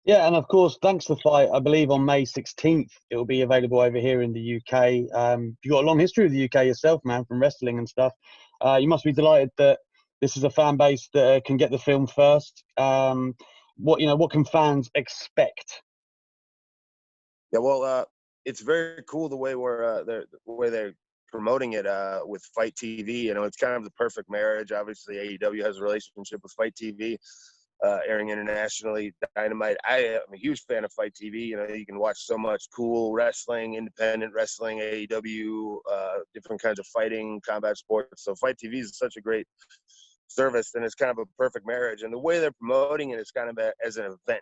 Yeah, and of course, thanks to FITE, I believe on May 16th it will be available over here in the UK. You've got a long history with the UK yourself, man, from wrestling and stuff. You must be delighted that this is a fan base that can get the film first. What can fans expect? Yeah, well, it's very cool the way they're promoting it with FITE TV. It's kind of the perfect marriage. Obviously, AEW has a relationship with FITE TV, airing internationally. Dynamite. I am a huge fan of FITE TV. You can watch so much cool wrestling, independent wrestling, AEW, different kinds of fighting, combat sports. So FITE TV is such a great service, and it's kind of a perfect marriage. And the way they're promoting it is kind of as an event.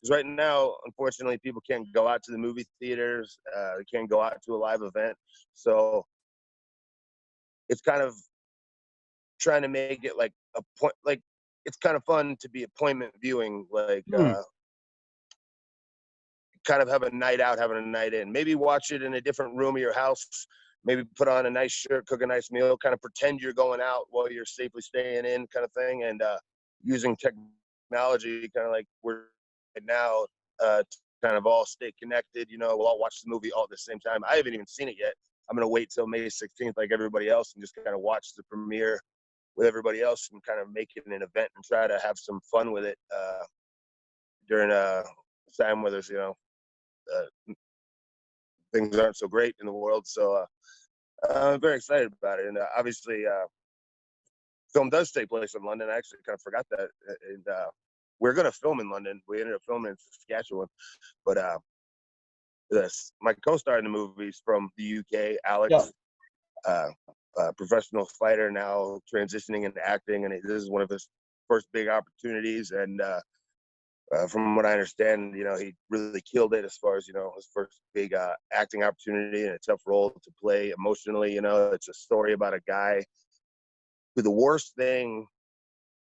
Because right now, unfortunately, people can't go out to the movie theaters. They can't go out to a live event. So it's kind of trying to make it like a point. Like, it's kind of fun to be appointment viewing. Like, Hmm. kind of have a night out, having a night in. Maybe watch it in a different room of your house. Maybe put on a nice shirt, cook a nice meal. Kind of pretend you're going out while you're safely staying in, kind of thing. And using technology, kind of like we're right now, to kind of all stay connected. We'll all watch the movie all at the same time. I haven't even seen it yet. I'm gonna wait till May 16th, like everybody else, and just kind of watch the premiere with everybody else and kind of make it an event and try to have some fun with it during a time where there's things aren't so great in the world. So I'm very excited about it. And obviously, film does take place in London. I actually kind of forgot that. And we're going to film in London. We ended up filming in Saskatchewan. But my co-star in the movie is from the UK, Yeah. Alex, professional fighter, now transitioning into acting. And this is one of his first big opportunities. And from what I understand, he really killed it as far as, his first big acting opportunity and a tough role to play emotionally. It's a story about a guy who the worst thing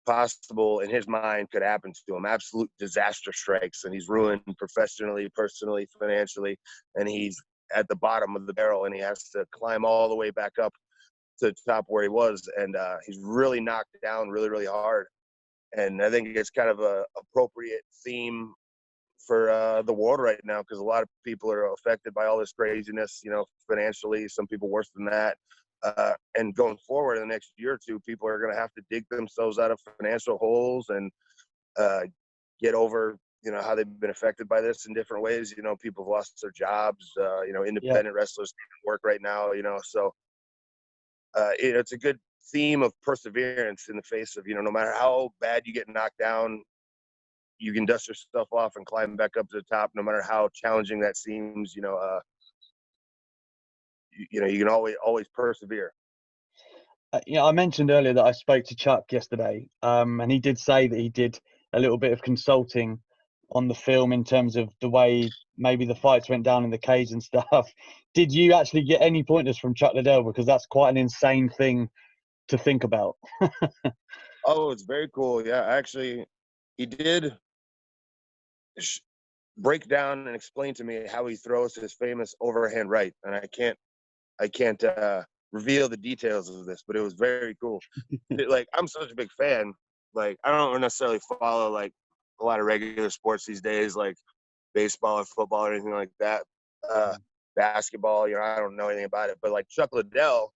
possible in his mind could happen to him. Absolute disaster strikes, and he's ruined professionally, personally, financially, and he's at the bottom of the barrel, and he has to climb all the way back up to the top where he was. And he's really knocked down really, really hard. And I think it's kind of a appropriate theme for the world right now, because a lot of people are affected by all this craziness, financially, some people worse than that. And going forward in the next year or two, people are going to have to dig themselves out of financial holes and get over, how they've been affected by this in different ways. People have lost their jobs, independent wrestlers can't work right now, so it's a good theme of perseverance in the face of, no matter how bad you get knocked down, you can dust yourself off and climb back up to the top, no matter how challenging that seems. You can always persevere. I mentioned earlier that I spoke to Chuck yesterday, and he did say that he did a little bit of consulting on the film in terms of the way maybe the fights went down in the cage and stuff. Did you actually get any pointers from Chuck Liddell? Because that's quite an insane thing to think about. Oh, it's very cool. Yeah, actually, he did break down and explain to me how he throws his famous overhand right, and I can't reveal the details of this, but it was very cool. Like, I'm such a big fan. Like, I don't necessarily follow like a lot of regular sports these days, like baseball or football or anything like that. Basketball, I don't know anything about it, but like Chuck Liddell,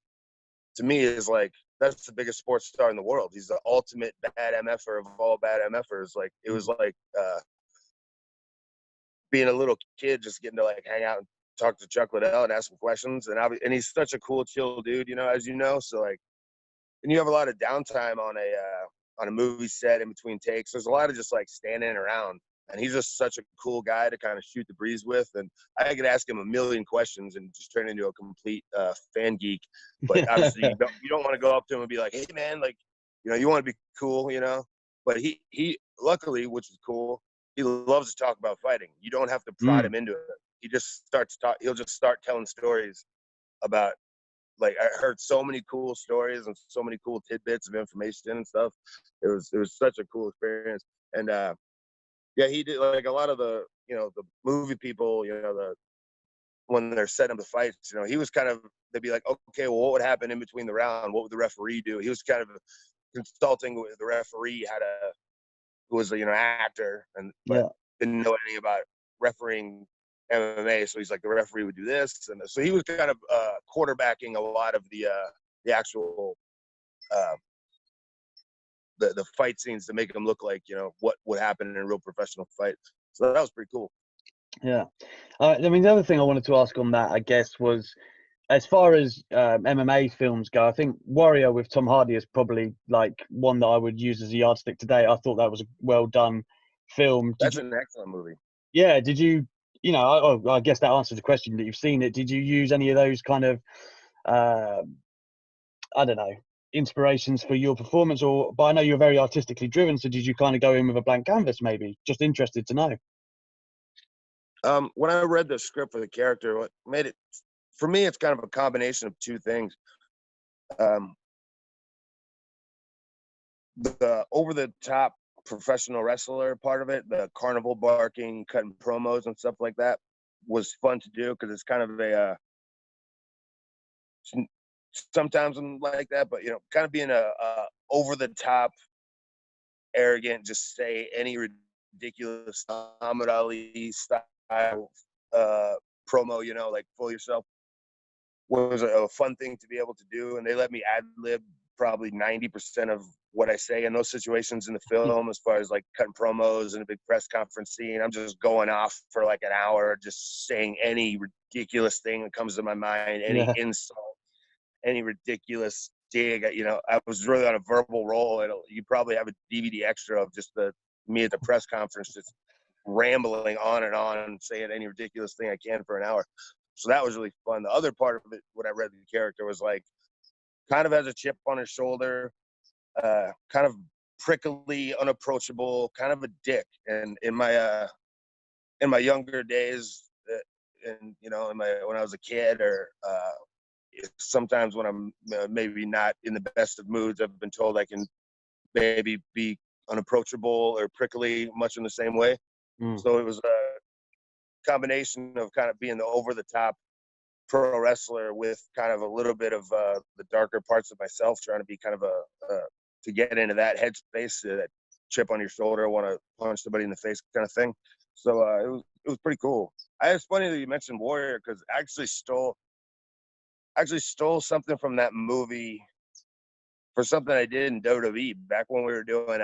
to me, is like, that's the biggest sports star in the world. He's the ultimate bad MFer of all bad MFers. Like, it was like being a little kid, just getting to like hang out and talk to Chuck Liddell and ask him questions. And he's such a cool, chill dude, as you know. So like, and you have a lot of downtime on a movie set in between takes. There's a lot of just like standing around, and he's just such a cool guy to kind of shoot the breeze with. And I could ask him a million questions and just turn into a complete fan geek. But obviously, you don't want to go up to him and be like, "Hey, man, like, you want to be cool, But he luckily, which is cool, he loves to talk about fighting. You don't have to prod him into it. He just starts he'll just start telling stories about, like, I heard so many cool stories and so many cool tidbits of information and stuff. It was such a cool experience. And yeah, he did like a lot of the the movie people, when they're setting up the fights, he was kind of, they'd be like, okay, well, what would happen in between the round? What would the referee do? He was kind of consulting with the referee who was actor, but didn't know anything about refereeing MMA, so he's like, the referee would do this, and so he was kind of quarterbacking a lot of the actual the fight scenes to make them look like, you know, what would happen in a real professional fight. So that was pretty cool. Yeah. I mean, the other thing I wanted to ask on that, I guess, was as far as MMA films go, I think Warrior with Tom Hardy is probably like one that I would use as a yardstick today. I thought that was a well done film. That's an excellent movie. Yeah. Did you, you know, I guess that answers the question that you've seen it. Did you use any of those kind of, I don't know, inspirations for your performance? But I know you're very artistically driven, so did you kind of go in with a blank canvas maybe? Just interested to know. When I read the script for the character, what made it, for me, it's kind of a combination of two things. The over-the-top professional wrestler part of it, the carnival barking, cutting promos and stuff like that, was fun to do because it's kind of a sometimes I'm like that, but you know, kind of being a over-the-top, arrogant, just say any ridiculous Muhammad Ali style promo, you know, like fool yourself, was a fun thing to be able to do. And they let me ad-lib probably 90% of what I say in those situations in the film, as far as like cutting promos and a big press conference scene. I'm just going off for like an hour, just saying any ridiculous thing that comes to my mind, any insult, any ridiculous dig. You know, I was really on a verbal roll. You probably have a DVD extra of just me at the press conference, just rambling on and on, saying any ridiculous thing I can for an hour. So that was really fun. The other part of it, what I read the character, was like kind of has a chip on his shoulder, kind of prickly, unapproachable, kind of a dick. And in my younger days, and you know, when I was a kid, or sometimes when I'm maybe not in the best of moods, I've been told I can maybe be unapproachable or prickly much in the same way. So it was a combination of kind of being the over-the-top pro wrestler with kind of a little bit of the darker parts of myself, trying to be kind of to get into that headspace, that chip on your shoulder, want to punch somebody in the face kind of thing. So it was pretty cool. It's funny that you mentioned Warrior, because I actually stole something from that movie for something I did in WWE back when we were doing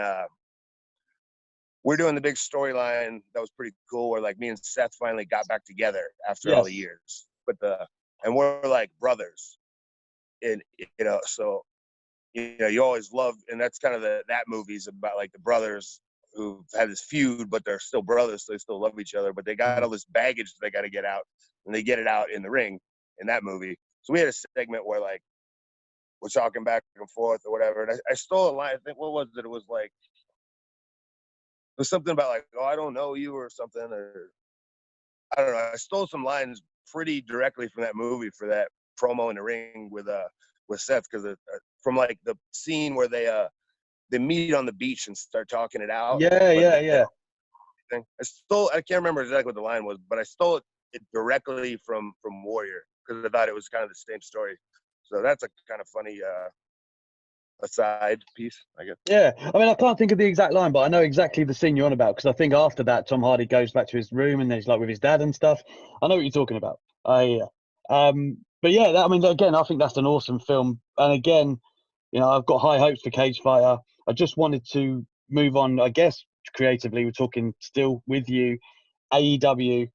the big storyline. That was pretty cool, where like me and Seth finally got back together after all the years. And we're like brothers, and you know, so you know, you always love, and that's kind of that movie's about like the brothers who've had this feud, but they're still brothers, so they still love each other, but they got all this baggage that they got to get out, and they get it out in the ring in that movie. So we had a segment where like we're talking back and forth or whatever, and I stole a line. I think, what was it? It was like, it was something about like, oh, I don't know you, or something, or I don't know. I stole some lines pretty directly from that movie for that promo in the ring with Seth, because from like the scene where they meet on the beach and start talking it out. Yeah. I can't remember exactly what the line was, but I stole it directly from Warrior, because I thought it was kind of the same story. So that's a kind of funny aside piece, I guess. Yeah, I mean, I can't think of the exact line, but I know exactly the scene you're on about, because I think after that, Tom Hardy goes back to his room and he's like with his dad and stuff. I know what you're talking about. Yeah. But yeah, I mean, again, I think that's an awesome film. And again, you know, I've got high hopes for Cage Fighter. I just wanted to move on, I guess, creatively. We're talking still with you, AEW.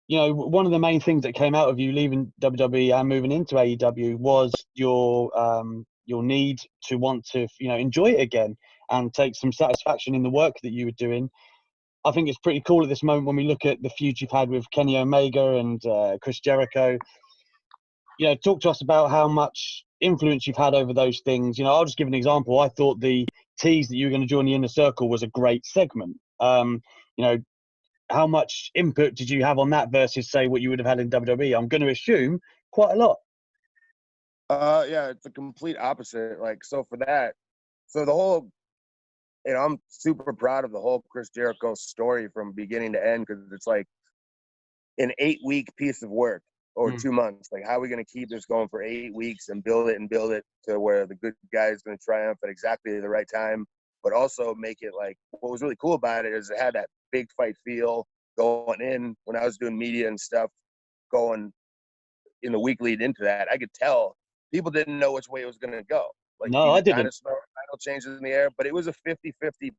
You know, one of the main things that came out of you leaving WWE and moving into AEW was your need to want to, you know, enjoy it again and take some satisfaction in the work that you were doing. I think it's pretty cool at this moment when we look at the feud you've had with Kenny Omega and Chris Jericho. You know, talk to us about how much influence you've had over those things. You know, I'll just give an example. I thought the tease that you were going to join the Inner Circle was a great segment. You know, how much input did you have on that versus, say, what you would have had in WWE? I'm going to assume quite a lot. Yeah, it's a complete opposite. Like, so the whole, you know, I'm super proud of the whole Chris Jericho story from beginning to end, because it's like an 8-week piece of work, or 2 months. Like, how are we going to keep this going for 8 weeks and build it to where the good guy is going to triumph at exactly the right time, but also make it like, what was really cool about it is it had that big fight feel going in. When I was doing media and stuff, going in the week lead into that, I could tell people didn't know which way it was going to go. Like, No, I didn't. Kind of smell title changes in the air, but it was a 50-50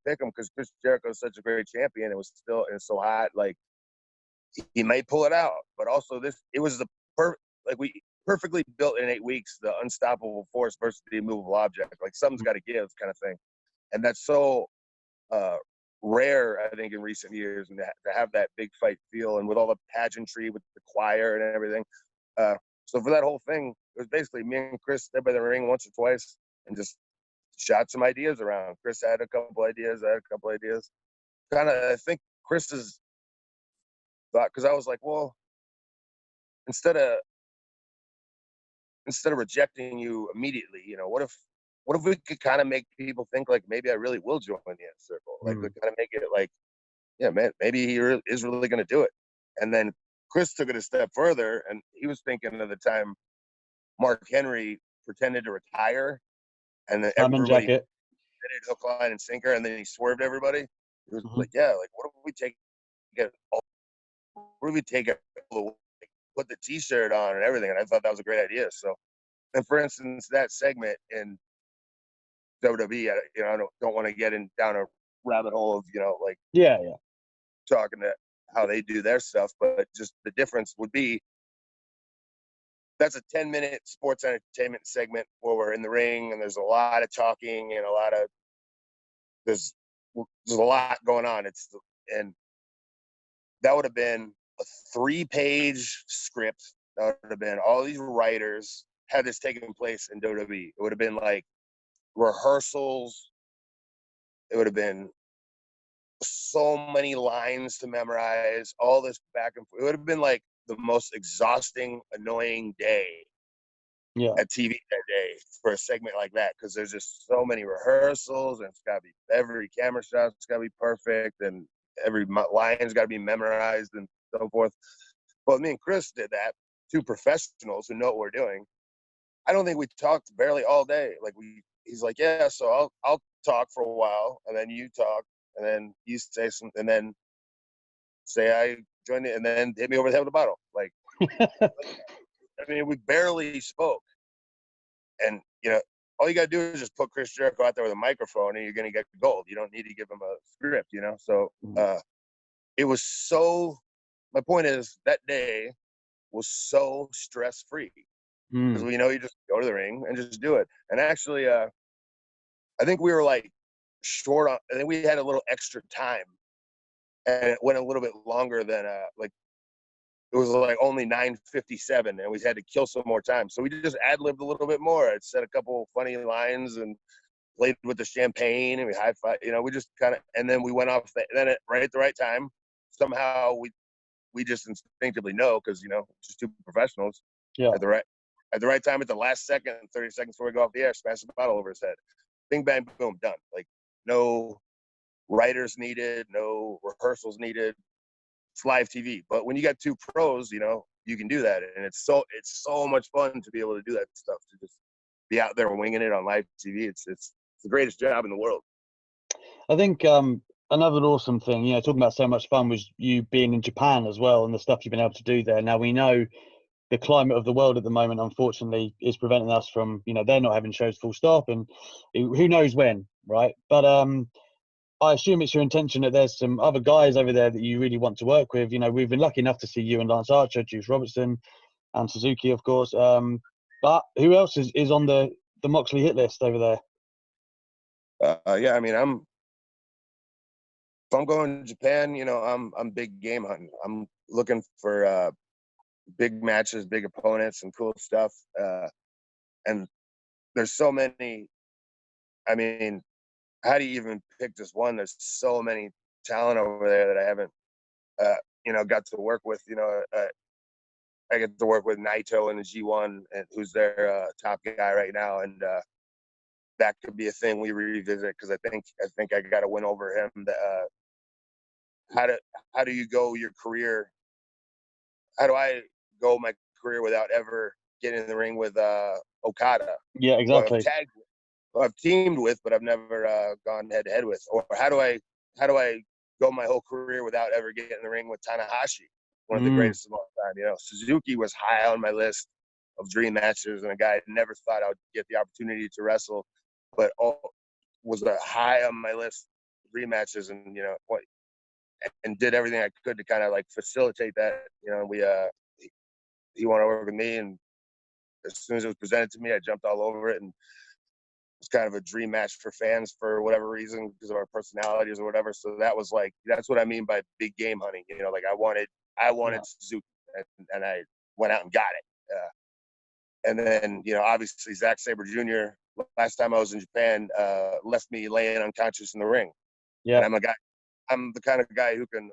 pick 'em because Chris Jericho is such a great champion. It was still, it's so hot. Like, he might pull it out, but also it was the we perfectly built in 8 weeks, the unstoppable force versus the immovable object. Like, something's got to give, kind of thing. And that's so rare, I think, in recent years, and to have that big fight feel, and with all the pageantry with the choir and everything. So for that whole thing, it was basically me and Chris stepped by the ring once or twice and just shot some ideas around. Chris had a couple ideas. I had a couple ideas. Kind of, I think Chris's thought, because I was like, well, instead of rejecting you immediately, what if we could kind of make people think like maybe I really will join the Inner Circle, like we kind of make it like, yeah, man, maybe he is really going to do it. And then Chris took it a step further, and he was thinking of the time Mark Henry pretended to retire, and then everybody did it hook, line, and sinker, and then he swerved everybody. He was like, yeah, like what if we take it? What if we take it? Put the T-shirt on and everything, and I thought that was a great idea. So, and for instance, that segment in WWE, I don't want to get down a rabbit hole of talking to how they do their stuff, but just the difference would be that's a 10-minute sports entertainment segment where we're in the ring and there's a lot of talking and there's a lot going on. And that would have been a 3-page script. That would have been all these writers had this taking place in WWE. It would have been like rehearsals. It would have been so many lines to memorize, all this back and forth. It would have been like the most exhausting, annoying day at TV that day for a segment like that, because there's just so many rehearsals, and it's got to be, every camera shot's got to be perfect, and every line's got to be memorized and so forth. But me and Chris did that, 2 professionals who know what we're doing. I don't think we talked barely all day. Like he's like, yeah, so I'll talk for a while, and then you talk, and then you say something, and then say I joined it, and then hit me over the head with a bottle. Like, I mean, we barely spoke. And, all you got to do is just put Chris Jericho out there with a microphone, and you're going to get gold. You don't need to give him a script, So it was so, my point is, that day was so stress-free. Because, you just go to the ring and just do it. And actually, I think we were, like, short on, I think we had a little extra time. And it went a little bit longer than, it was like only 9:57, and we had to kill some more time. So we just ad-libbed a little bit more. I said a couple funny lines and played with the champagne, and we high-five. We just kind of, and then we went off. Right at the right time, somehow we just instinctively know, because just 2 professionals. Yeah. At the right time, at the last second, 30 seconds before we go off the air, smash the bottle over his head. Bing, bang, boom, done. Like, no writers needed, no rehearsals needed. It's live TV. But when you got 2 pros, you can do that, and it's so much fun to be able to do that stuff, to just be out there winging it on live TV. It's the greatest job in the world. I think another awesome thing, talking about so much fun, was you being in Japan as well, and the stuff you've been able to do there. Now, we know the climate of the world at the moment, unfortunately, is preventing us from, they're not having shows full stop, and who knows when, right? But I assume it's your intention that there's some other guys over there that you really want to work with. We've been lucky enough to see you and Lance Archer, Juice Robertson, and Suzuki, of course. But who else is on the Moxley hit list over there? Yeah, I mean, if I'm going to Japan, I'm big game hunting. I'm looking for big matches, big opponents, and cool stuff. And there's so many. I mean, how do you even pick just one? There's so many talent over there that I haven't, got to work with. I get to work with Naito in the G1, and who's their top guy right now, and that could be a thing we revisit, because I think I got to win over him. How do you go your career? How do I go my career without ever getting in the ring with Okada? Yeah, exactly. Who I've teamed with, but I've never gone head to head with. Or how do I go my whole career without ever getting in the ring with Tanahashi, one of the greatest of all time. You know, Suzuki was high on my list of dream matches, and a guy I never thought I would get the opportunity to wrestle, but was a high on my list of dream matches, and you know what, and did everything I could to kind of like facilitate that. You know, he wanted to work with me, and as soon as it was presented to me, I jumped all over it, and it was kind of a dream match for fans for whatever reason, because of our personalities or whatever. So that was like, that's what I mean by big game hunting. You know, like I wanted Suzuki, and I went out and got it. And then, you know, obviously Zack Sabre Jr. last time I was in Japan left me laying unconscious in the ring. Yeah. And I'm the kind of guy who can,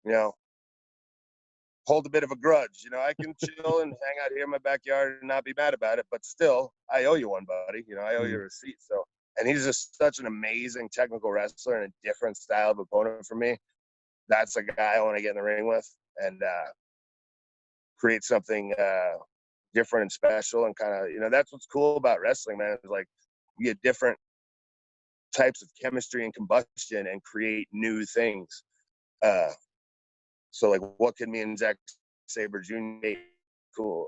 you know, hold a bit of a grudge. You know, I can chill and hang out here in my backyard and not be mad about it, but still, I owe you one, buddy. You know, I owe you a receipt. So, and he's just such an amazing technical wrestler and a different style of opponent for me. That's a guy I want to get in the ring with and create something different and special, and kind of, you know, that's what's cool about wrestling, man. Is like you get different types of chemistry and combustion and create new things. So like, what could me and Zack Sabre Jr. make cool?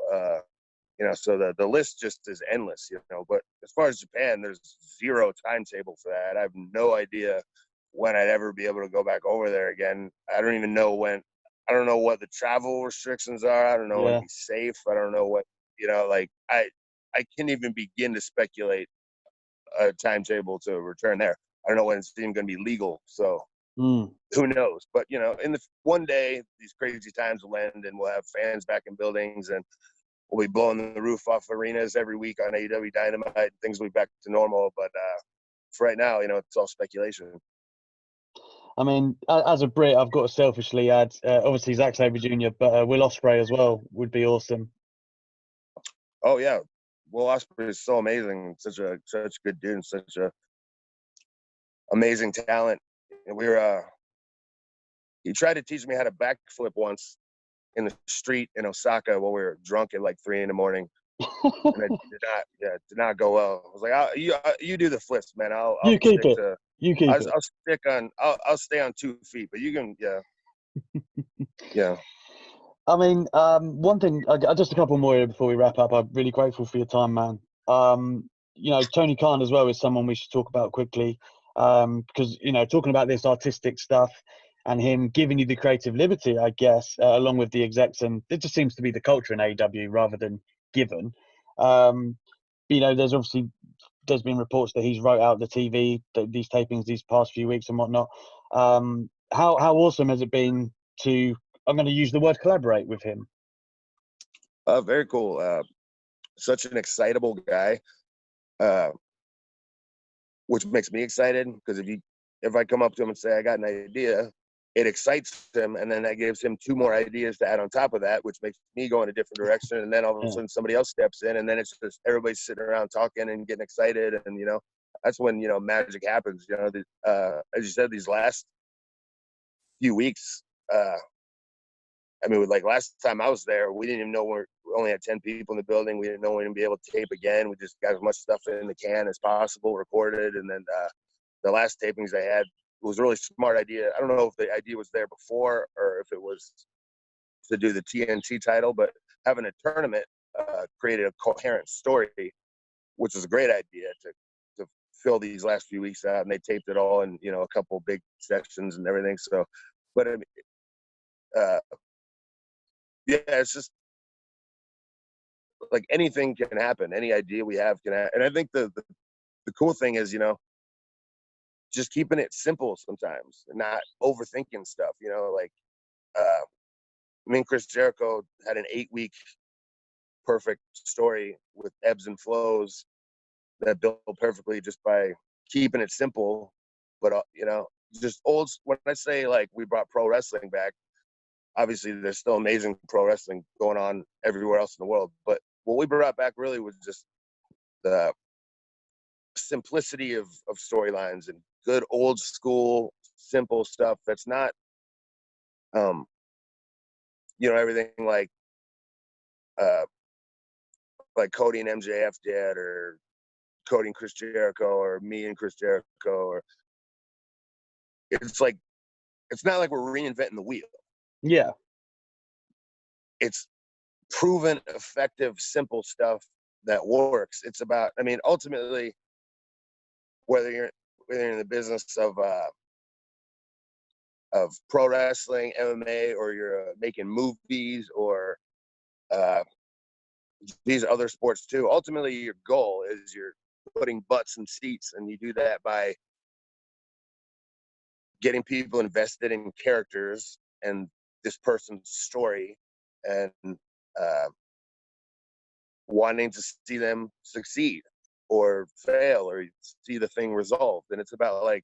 You know, so the list just is endless, you know. But as far as Japan, there's zero timetable for that. I have no idea when I'd ever be able to go back over there again. I don't even know when. I don't know what the travel restrictions are. I don't know when it'd be safe. I don't know what, you know, like I can't even begin to speculate a timetable to return there. I don't know when it's even going to be legal. So who knows? But, you know, in the one day, these crazy times will end, and we'll have fans back in buildings, and we'll be blowing the roof off arenas every week on AEW Dynamite. Things will be back to normal. But for right now, you know, it's all speculation. I mean, as a Brit, I've got to selfishly add, obviously Zack Sabre Jr., but Will Ospreay as well would be awesome. Oh yeah, Will Ospreay is so amazing. Such a good dude, and such a amazing talent. And he tried to teach me how to backflip once in the street in Osaka while we were drunk at like 3 a.m. And it did not go well. I was like, you do the flips, man. I'll keep it. I'll stay on 2 feet, but you can, yeah. I mean, one thing, just a couple more here before we wrap up. I'm really grateful for your time, man. You know, Tony Khan as well is someone we should talk about quickly, because, you know, talking about this artistic stuff and him giving you the creative liberty, I guess, along with the execs, and it just seems to be the culture in AEW rather than given. You know, there's been reports that he's wrote out the TV, these tapings these past few weeks and whatnot. How awesome has it been to, I'm going to use the word, collaborate with him? Very cool. Such an excitable guy, which makes me excited, because if I come up to him and say I got an idea, it excites him, and then that gives him 2 more ideas to add on top of that, which makes me go in a different direction. And then all of a sudden somebody else steps in, and then it's just everybody's sitting around talking and getting excited. And, you know, that's when, you know, magic happens. You know, as you said, these last few weeks, I mean, like last time I was there, we didn't even know we only had 10 people in the building. We didn't know we were going to be able to tape again. We just got as much stuff in the can as possible, recorded. And then the last tapings I had, it was a really smart idea. I don't know if the idea was there before or if it was to do the TNT title, but having a tournament created a coherent story, which was a great idea to fill these last few weeks out. And they taped it all in, you know, a couple big sections and everything. So, but yeah, it's just like anything can happen. Any idea we have can happen. And I think the cool thing is, you know, just keeping it simple sometimes and not overthinking stuff, you know, like me and Chris Jericho had an 8-week perfect story with ebbs and flows that built perfectly just by keeping it simple. But, you know, just when I say like we brought pro wrestling back, obviously there's still amazing pro wrestling going on everywhere else in the world. But what we brought back really was just the simplicity of storylines and good old school simple stuff that's not you know, everything like Cody and MJF did, or Cody and Chris Jericho, or me and Chris Jericho, or it's like it's not like we're reinventing the wheel. Yeah. It's proven, effective, simple stuff that works. It's about, I mean, ultimately, whether you're in the business of pro wrestling, MMA, or you're making movies, or these other sports too. Ultimately, your goal is you're putting butts in seats, and you do that by getting people invested in characters and this person's story, and uh, wanting to see them succeed or fail or see the thing resolved. And it's about like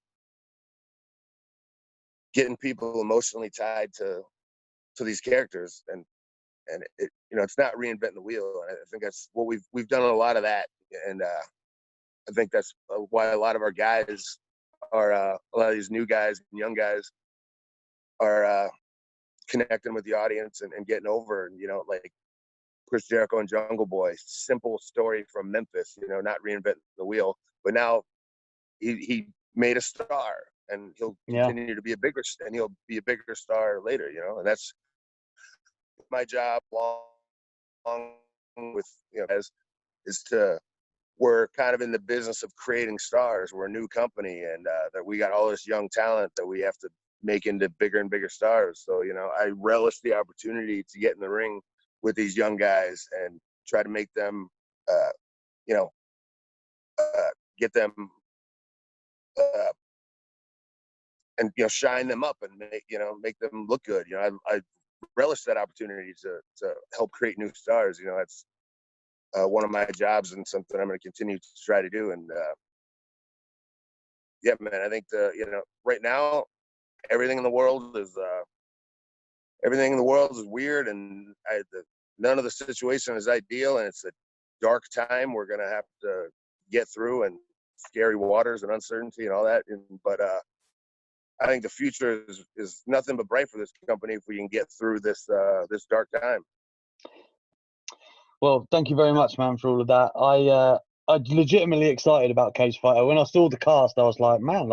getting people emotionally tied to these characters, and it, it's not reinventing the wheel. And I think that's what we've done a lot of that, and I think that's why a lot of our guys are a lot of these new guys and young guys are connecting with the audience and getting over. And like Chris Jericho and Jungle Boy, simple story from Memphis, not reinventing the wheel, but now he made a star, and he'll continue to be a bigger star later, and that's my job along with is to, we're kind of in the business of creating stars. We're a new company, and that we got all this young talent that we have to make into bigger and bigger stars. So I relish the opportunity to get in the ring with these young guys and try to make them get them and shine them up and make them look good. I relish that opportunity to help create new stars. That's one of my jobs and something I'm going to continue to try to do. And yeah, man, I think right now everything in the world is weird, and none of the situation is ideal, and it's a dark time we're going to have to get through, and scary waters and uncertainty and all that. But I think the future is nothing but bright for this company if we can get through this dark time. Well, thank you very much, man, for all of that. I'm legitimately excited about Cage Fighter. When I saw the cast, I was like, man,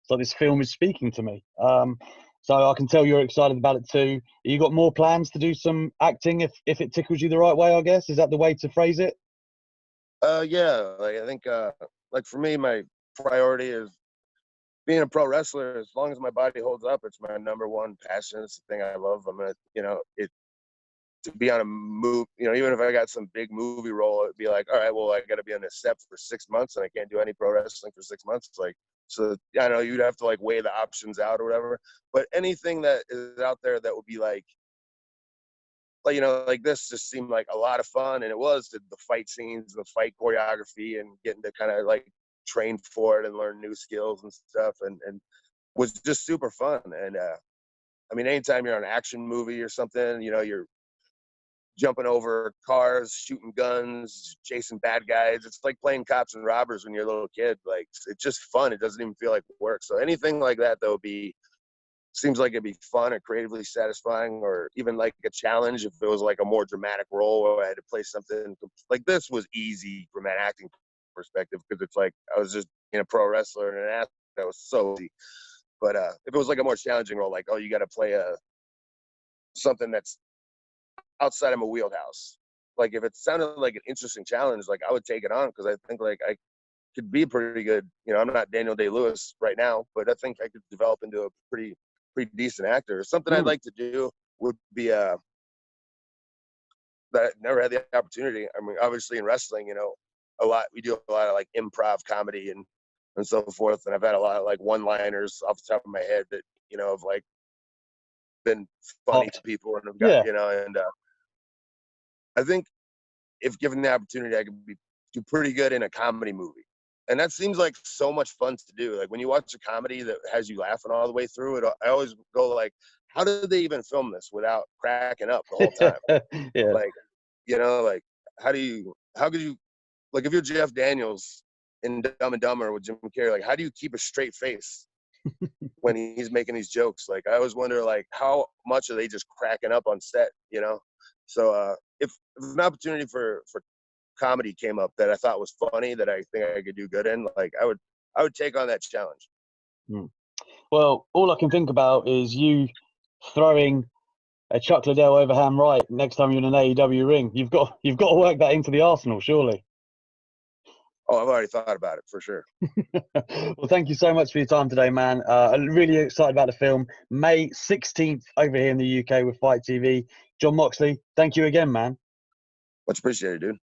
so this film is speaking to me. So I can tell you're excited about it too. You got more plans to do some acting if it tickles you the right way, I guess? Is that the way to phrase it? Yeah, I think for me, my priority is being a pro wrestler. As long as my body holds up, it's my number one passion. It's the thing I love. I'm gonna, to be on a move, even if I got some big movie role, it'd be like, all right, well, I got to be on this set for 6 months, and I can't do any pro wrestling for 6 months. It's like, so I know you'd have to weigh the options out or whatever. But anything that is out there that would be like this just seemed like a lot of fun, and it was the fight scenes, the fight choreography, and getting to kind of train for it and learn new skills and stuff, and was just super fun. And I mean, anytime you're on an action movie or something, you're jumping over cars, shooting guns, chasing bad guys. It's like playing cops and robbers when you're a little kid. It's just fun. It doesn't even feel like work. So anything like that, though, seems like it'd be fun or creatively satisfying, or even like a challenge if it was like a more dramatic role where I had to play something like this. Was easy from an acting perspective, because it's like I was just a pro wrestler and an athlete. That was so easy. But if it was like a more challenging role, like, oh, you got to play something that's outside of my wheelhouse. Like if it sounded like an interesting challenge, I would take it on, because I think I could be pretty good. I'm not Daniel Day-Lewis right now, but I think I could develop into a pretty decent actor. Something I'd like to do would be that I never had the opportunity. I mean, obviously in wrestling, we do a lot of improv comedy and so forth, and I've had a lot of one-liners off the top of my head that have been funny to people, and have got and I think if given the opportunity, I could do pretty good in a comedy movie. And that seems like so much fun to do. Like when you watch a comedy that has you laughing all the way through it, I always go how did they even film this without cracking up the whole time? Yeah. How could you, if you're Jeff Daniels in Dumb and Dumber with Jim Carrey, how do you keep a straight face when he's making these jokes? I always wonder, how much are they just cracking up on set, So if an opportunity for comedy came up that I thought was funny, that I think I could do good in, I would take on that challenge. Well, all I can think about is you throwing a Chuck Liddell overhand right next time you're in an AEW ring. You've got to work that into the arsenal, surely. Oh, I've already thought about it for sure. Well, thank you so much for your time today, man. I'm really excited about the film. May 16th over here in the UK with FITE TV. Jon Moxley, thank you again, man. Much appreciated, dude.